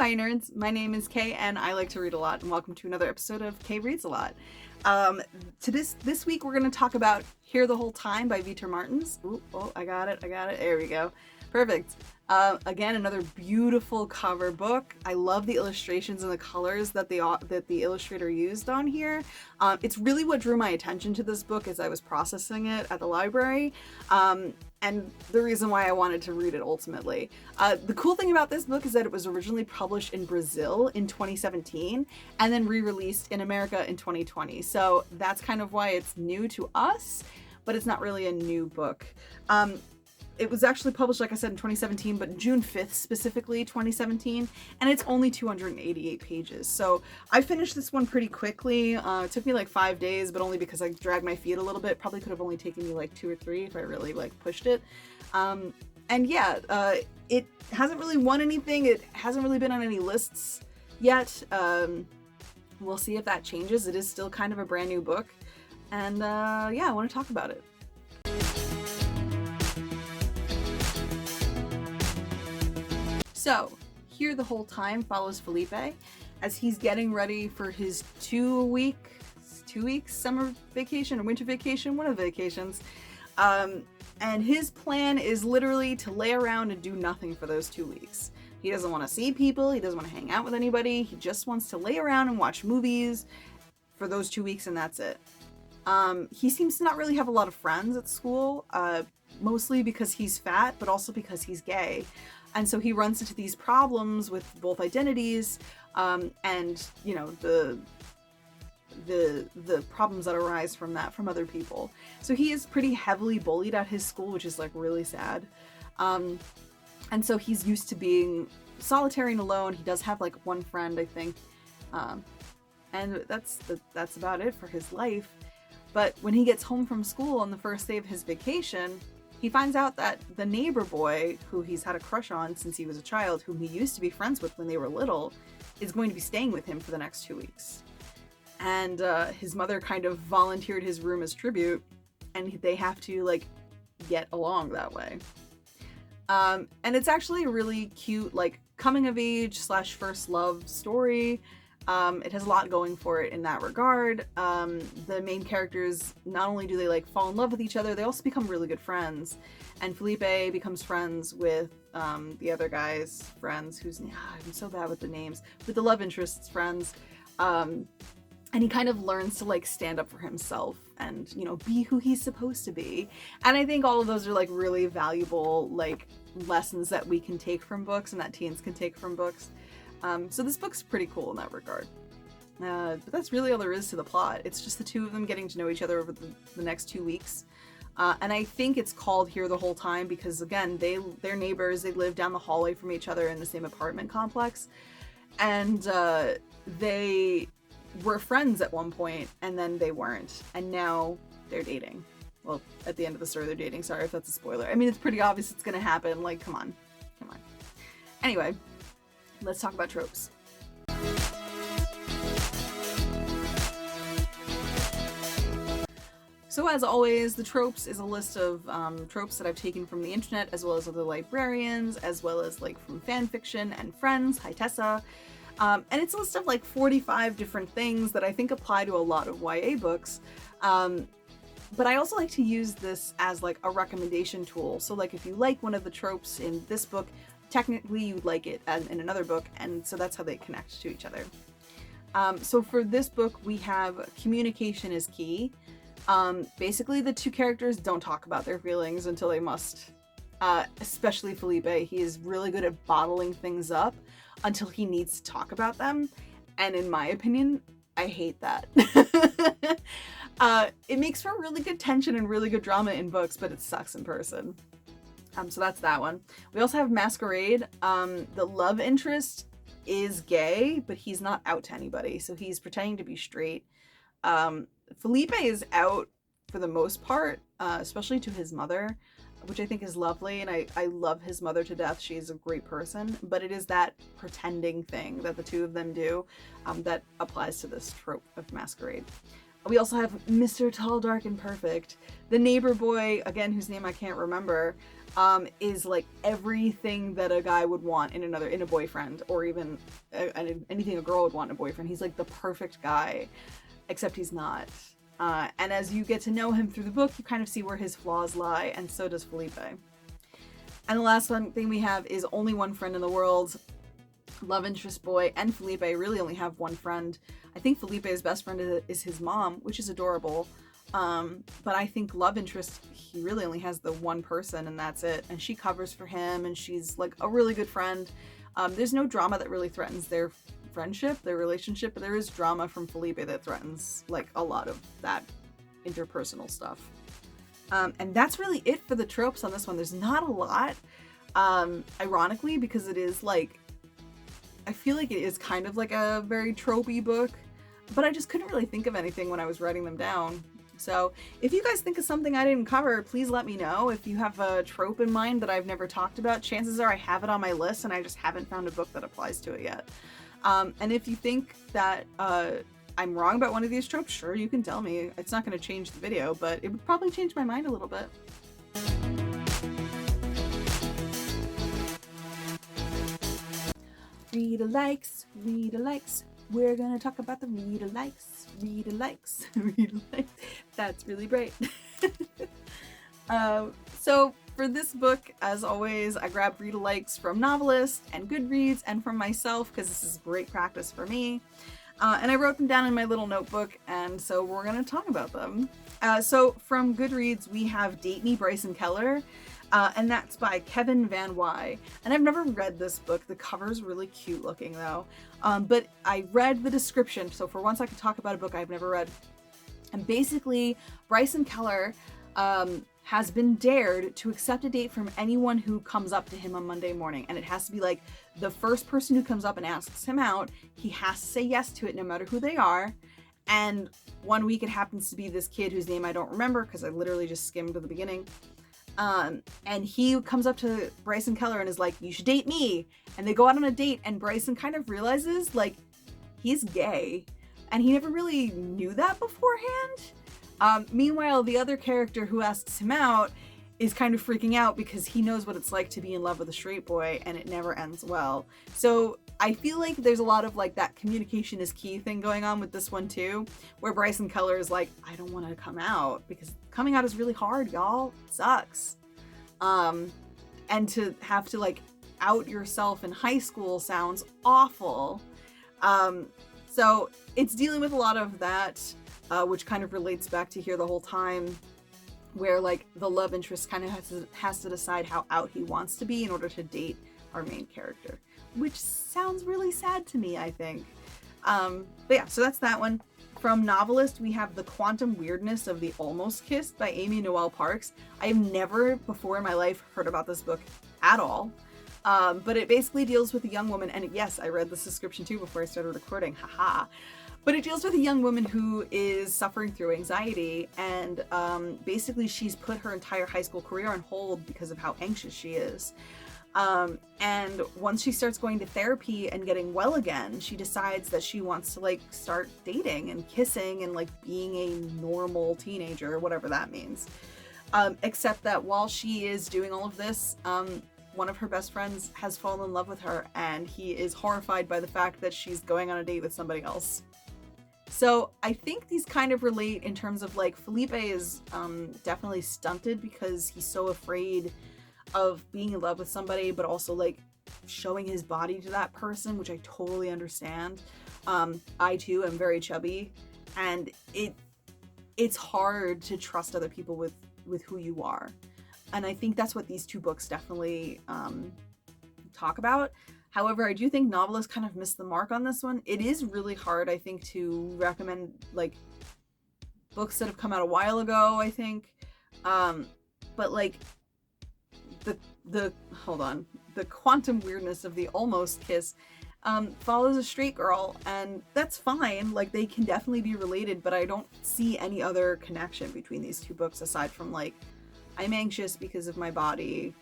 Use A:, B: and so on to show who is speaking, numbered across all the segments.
A: Hi nerds, my name is Kaye and I like to read a lot, and welcome to another episode of Kaye Reads a Lot. This week we're going to talk about Here the Whole Time by Vitor Martins. Ooh, oh, I got it, there we go. Perfect. Again, another beautiful cover book. I love the illustrations and the colors that the illustrator used on here. It's really what drew my attention to this book as I was processing it at the library. And the reason why I wanted to read it ultimately. The cool thing about this book is that it was originally published in Brazil in 2017 and then re-released in America in 2020. So that's kind of why it's new to us, but it's not really a new book. It was actually published, like I said, in 2017, but June 5th specifically, 2017, and it's only 288 pages. So I finished this one pretty quickly. It took me like 5 days, but only because I dragged my feet a little bit. Probably could have only taken me like 2 or 3 if I really like pushed it. And yeah, it hasn't really won anything. It hasn't really been on any lists yet. We'll see if that changes. It is still kind of a brand new book. And yeah, I want to talk about it. So, Here the Whole Time follows Felipe as he's getting ready for his 2 week summer vacation or winter vacation, one of the vacations. And his plan is literally to lay around and do nothing for those 2 weeks. He doesn't want to see people, he doesn't want to hang out with anybody, he just wants to lay around and watch movies for those 2 weeks and that's it. He seems to not really have a lot of friends at school, mostly because he's fat, but also because he's gay. And so he runs into these problems with both identities, and you know, the problems that arise from that from other people. So he is pretty heavily bullied at his school, which is like really sad. And so he's used to being solitary and alone. He does have like one friend, I think, and that's about it for his life. But when he gets home from school on the first day of his vacation, he finds out that the neighbor boy, who he's had a crush on since he was a child, whom he used to be friends with when they were little, is going to be staying with him for the next 2 weeks. And his mother kind of volunteered his room as tribute, and they have to like get along that way. And it's actually a really cute, like, coming of age / first love story. It has a lot going for it in that regard. The main characters, not only do they like fall in love with each other, they also become really good friends. And Felipe becomes friends with the other guy's friends, I'm so bad with the names, with the love interest's friends. And he kind of learns to like stand up for himself and, you know, be who he's supposed to be. And I think all of those are like really valuable like lessons that we can take from books and that teens can take from books. So this book's pretty cool in that regard. But that's really all there is to the plot. It's just the two of them getting to know each other over the next 2 weeks. And I think it's called Here the Whole Time because, again, they're neighbors. They live down the hallway from each other in the same apartment complex. And they were friends at one point, and then they weren't. And now they're dating. Well, at the end of the story, they're dating. Sorry if that's a spoiler. I mean, it's pretty obvious it's going to happen. Like, come on. Anyway. Let's talk about tropes. So as always, the Tropes is a list of tropes that I've taken from the internet, as well as other librarians, as well as like from fan fiction and friends. Hi Tessa. And it's a list of like 45 different things that I think apply to a lot of YA books. But I also like to use this as like a recommendation tool. So like if you like one of the tropes in this book, technically you'd like it in another book, and so that's how they connect to each other. So for this book, we have communication is key. Basically, the two characters don't talk about their feelings until they must. Especially Felipe. He is really good at bottling things up until he needs to talk about them. And in my opinion, I hate that. It makes for really good tension and really good drama in books, but it sucks in person. So that's that one. We also have Masquerade. The love interest is gay, but he's not out to anybody, so he's pretending to be straight. Felipe is out for the most part, especially to his mother, which I think is lovely, and I love his mother to death. She's a great person, but it is that pretending thing that the two of them do that applies to this trope of Masquerade. We also have Mr. Tall, Dark, and Perfect. The neighbor boy, again, whose name I can't remember, is like everything that a guy would want in a boyfriend, or even anything a girl would want in a boyfriend. He's like the perfect guy, except he's not. And as you get to know him through the book, you kind of see where his flaws lie, and so does Felipe. And the last one thing we have is Only One Friend in the World. Love interest boy and Felipe really only have one friend. I think Felipe's best friend is his mom, which is adorable. But I think love interest, he really only has the one person, and that's it. And she covers for him, and she's like a really good friend. There's no drama that really threatens their friendship, their relationship, but there is drama from Felipe that threatens like a lot of that interpersonal stuff. And that's really it for the tropes on this one. There's not a lot, ironically, because it is like, I feel like it is kind of like a very tropey book, but I just couldn't really think of anything when I was writing them down. So if you guys think of something I didn't cover, please let me know. If you have a trope in mind that I've never talked about, chances are I have it on my list and I just haven't found a book that applies to it yet. And if you think that I'm wrong about one of these tropes, sure, you can tell me. It's not going to change the video, but it would probably change my mind a little bit. Reader likes, reader likes. We're gonna talk about the reader likes, reader likes, reader likes. That's really great. So for this book, as always, I grabbed reader likes from Novelist and Goodreads and from myself, because this is great practice for me. And I wrote them down in my little notebook, and so we're gonna talk about them. So from Goodreads, we have Date Me, Bryson Keller. And that's by Kevin Van Wy. And I've never read this book. The cover's really cute looking though. But I read the description, so for once I could talk about a book I've never read. And basically, Bryson Keller has been dared to accept a date from anyone who comes up to him on Monday morning. And it has to be like the first person who comes up and asks him out, he has to say yes to it no matter who they are. And one week it happens to be this kid whose name I don't remember because I literally just skimmed to the beginning. And he comes up to Bryson Keller and is like, you should date me. And they go out on a date, and Bryson kind of realizes like he's gay, and he never really knew that beforehand. Meanwhile, the other character who asks him out is kind of freaking out because he knows what it's like to be in love with a straight boy, and it never ends well. So I feel like there's a lot of like that communication is key thing going on with this one too, where Bryson Keller is like, I don't want to come out because coming out is really hard, y'all. It sucks. And to have to like out yourself in high school sounds awful. So it's dealing with a lot of that, which kind of relates back to Here the Whole Time, where like the love interest kind of has to decide how out he wants to be in order to date our main character, which sounds really sad to me, I think. But yeah, so that's that one. From Novelist, we have The Quantum Weirdness of the Almost Kissed by Amy Noel Parks. I have never before in my life heard about this book at all. But it basically deals with a young woman, and yes, I read this description too before I started recording, haha. But it deals with a young woman who is suffering through anxiety, and basically she's put her entire high school career on hold because of how anxious she is. And once she starts going to therapy and getting well again, she decides that she wants to like start dating and kissing and like being a normal teenager, whatever that means. Except that while she is doing all of this, one of her best friends has fallen in love with her, and he is horrified by the fact that she's going on a date with somebody else. So I think these kind of relate in terms of like Felipe is definitely stunted because he's so afraid of being in love with somebody, but also like showing his body to that person, which I totally understand. I too am very chubby, and it's hard to trust other people with who you are. And I think that's what these two books definitely talk about. However, I do think Novelist kind of missed the mark on this one. It is really hard, I think, to recommend like books that have come out a while ago, I think. But like the Quantum Weirdness of the Almost Kiss follows a straight girl, and that's fine. Like, they can definitely be related, but I don't see any other connection between these two books aside from like, I'm anxious because of my body,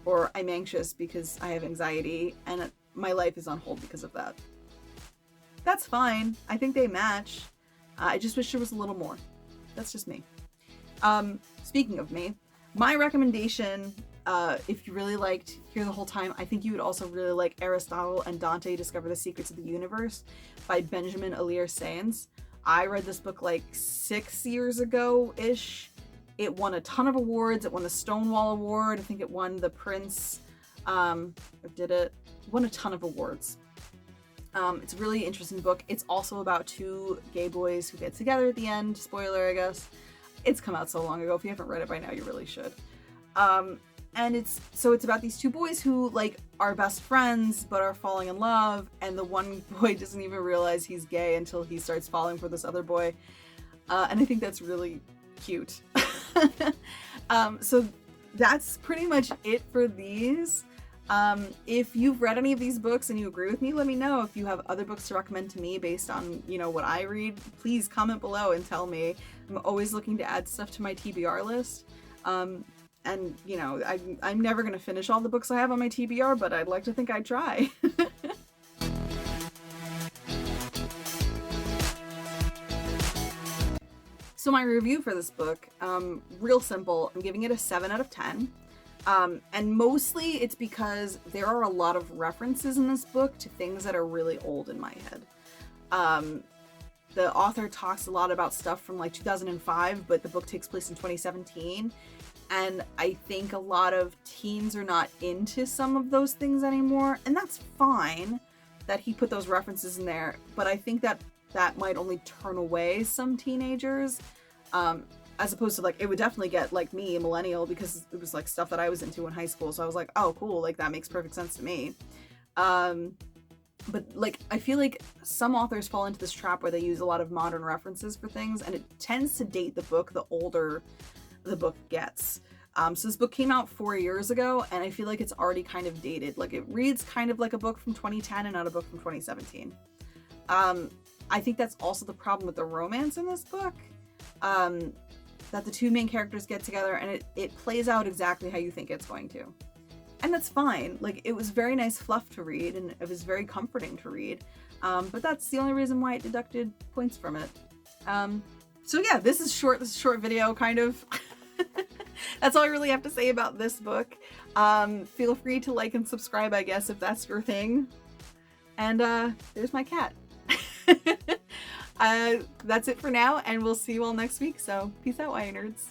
A: or I'm anxious because I have anxiety and my life is on hold because of that. That's fine. I think they match. I just wish there was a little more. That's just me. Speaking of me, my recommendation, if you really liked Here the Whole Time, I think you would also really like Aristotle and Dante Discover the Secrets of the Universe by Benjamin Alir Sainz. I read this book like 6 years ago-ish. It won a ton of awards. It won the Stonewall Award. I think it won the Prince, it won a ton of awards. It's a really interesting book. It's also about two gay boys who get together at the end. Spoiler, I guess. It's come out so long ago. If you haven't read it by now, you really should. And it's about these two boys who like are best friends but are falling in love, and the one boy doesn't even realize he's gay until he starts falling for this other boy. And I think that's really cute. So that's pretty much it for these. If you've read any of these books and you agree with me, let me know. If you have other books to recommend to me based on, you know, what I read, please comment below and tell me. I'm always looking to add stuff to my TBR list. And, you know, I'm never going to finish all the books I have on my TBR, but I'd like to think I'd try. So my review for this book, real simple. I'm giving it a 7 out of 10. And mostly it's because there are a lot of references in this book to things that are really old in my head. The author talks a lot about stuff from like 2005, but the book takes place in 2017. And I think a lot of teens are not into some of those things anymore. And that's fine that he put those references in there. But I think that that might only turn away some teenagers. As opposed to like, it would definitely get like me, a millennial, because it was like stuff that I was into in high school. So I was like, oh, cool. Like that makes perfect sense to me. But like, I feel like some authors fall into this trap where they use a lot of modern references for things, and it tends to date the book the older the book gets. So this book came out 4 years ago, and I feel like it's already kind of dated. Like it reads kind of like a book from 2010 and not a book from 2017. I think that's also the problem with the romance in this book. That the two main characters get together and it plays out exactly how you think it's going to. And that's fine. Like, it was very nice fluff to read, and it was very comforting to read. But that's the only reason why it deducted points from it. So yeah, this is short. This is a short video, kind of. That's all I really have to say about this book. Feel free to like and subscribe, I guess, if that's your thing. And there's my cat. That's it for now, and we'll see you all next week. So peace out, YA nerds.